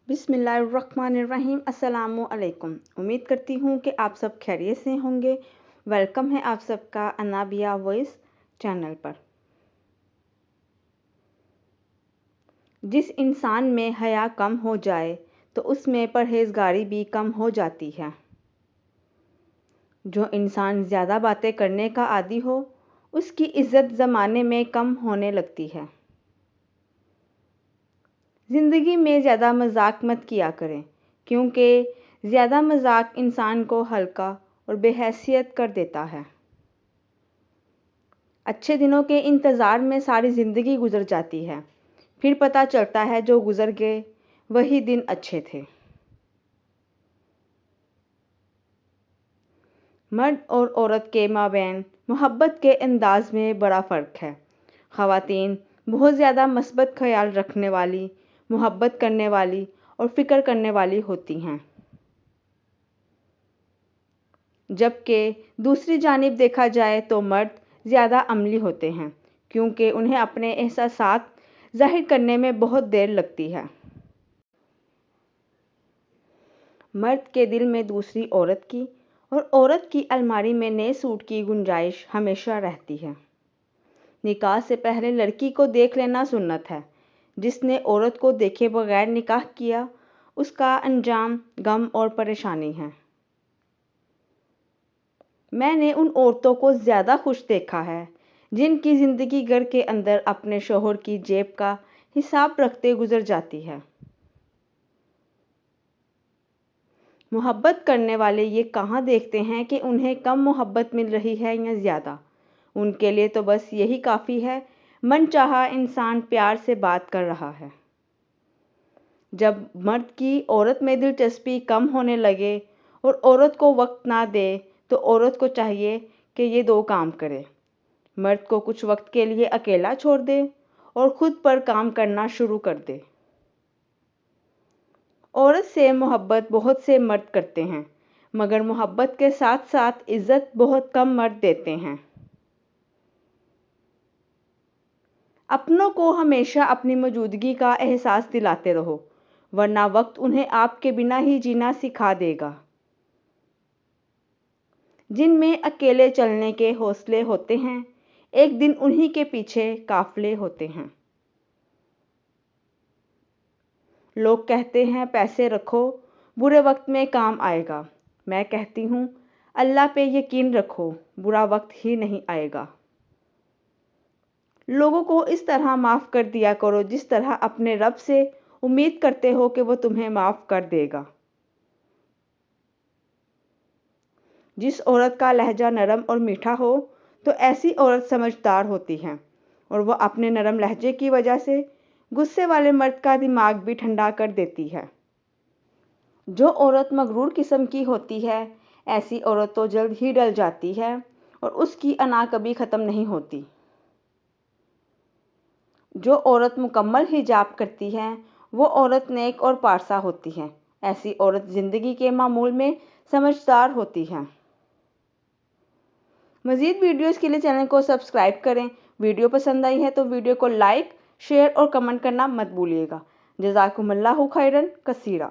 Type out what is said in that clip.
بسم اللہ الرحمن الرحیم۔ السلام علیکم۔ امید کرتی ہوں کہ آپ سب خیریت سے ہوں گے۔ ویلکم ہے آپ سب کا انابیہ وائس چینل پر۔ جس انسان میں حیا کم ہو جائے تو اس میں پرہیزگاری بھی کم ہو جاتی ہے۔ جو انسان زیادہ باتیں کرنے کا عادی ہو اس کی عزت زمانے میں کم ہونے لگتی ہے۔ زندگی میں زیادہ مذاق مت کیا کریں کیونکہ زیادہ مذاق انسان کو ہلکا اور بے حیثیت کر دیتا ہے۔ اچھے دنوں کے انتظار میں ساری زندگی گزر جاتی ہے، پھر پتہ چلتا ہے جو گزر گئے وہی دن اچھے تھے۔ مرد اور عورت کے مابین محبت کے انداز میں بڑا فرق ہے۔ خواتین بہت زیادہ مثبت خیال رکھنے والی، محبت کرنے والی اور فکر کرنے والی ہوتی ہیں، جبکہ دوسری جانب دیکھا جائے تو مرد زیادہ عملی ہوتے ہیں کیونکہ انہیں اپنے احساسات ظاہر کرنے میں بہت دیر لگتی ہے۔ مرد کے دل میں دوسری عورت کی اور عورت کی الماری میں نئے سوٹ کی گنجائش ہمیشہ رہتی ہے۔ نکاح سے پہلے لڑکی کو دیکھ لینا سنت ہے۔ جس نے عورت کو دیکھے بغیر نکاح کیا اس کا انجام غم اور پریشانی ہے۔ میں نے ان عورتوں کو زیادہ خوش دیکھا ہے جن کی زندگی گھر کے اندر اپنے شوہر کی جیب کا حساب رکھتے گزر جاتی ہے۔ محبت کرنے والے یہ کہاں دیکھتے ہیں کہ انہیں کم محبت مل رہی ہے یا زیادہ۔ ان کے لیے تو بس یہی کافی ہے، من چاہا انسان پیار سے بات کر رہا ہے۔ جب مرد کی عورت میں دلچسپی کم ہونے لگے اور عورت کو وقت نہ دے تو عورت کو چاہیے کہ یہ دو کام کرے: مرد کو کچھ وقت کے لیے اکیلا چھوڑ دے اور خود پر کام کرنا شروع کر دے۔ عورت سے محبت بہت سے مرد کرتے ہیں مگر محبت کے ساتھ ساتھ عزت بہت کم مرد دیتے ہیں۔ اپنوں کو ہمیشہ اپنی موجودگی کا احساس دلاتے رہو ورنہ وقت انہیں آپ کے بنا ہی جینا سکھا دے گا۔ جن میں اکیلے چلنے کے حوصلے ہوتے ہیں ایک دن انہی کے پیچھے قافلے ہوتے ہیں۔ لوگ کہتے ہیں پیسے رکھو برے وقت میں کام آئے گا، میں کہتی ہوں اللہ پہ یقین رکھو برا وقت ہی نہیں آئے گا۔ لوگوں کو اس طرح معاف کر دیا کرو جس طرح اپنے رب سے امید کرتے ہو کہ وہ تمہیں معاف کر دے گا۔ جس عورت کا لہجہ نرم اور میٹھا ہو تو ایسی عورت سمجھدار ہوتی ہے اور وہ اپنے نرم لہجے کی وجہ سے غصے والے مرد کا دماغ بھی ٹھنڈا کر دیتی ہے۔ جو عورت مغرور قسم کی ہوتی ہے ایسی عورت تو جلد ہی ڈل جاتی ہے اور اس کی انا کبھی ختم نہیں ہوتی۔ جو عورت مکمل حجاب کرتی ہے وہ عورت نیک اور پارسا ہوتی ہے۔ ایسی عورت زندگی کے معمول میں سمجھدار ہوتی ہے۔ مزید ویڈیوز کے لیے چینل کو سبسکرائب کریں۔ ویڈیو پسند آئی ہے تو ویڈیو کو لائک، شیئر اور کمنٹ کرنا مت بھولیے گا۔ جزاکم اللہ خیرا کثیرا۔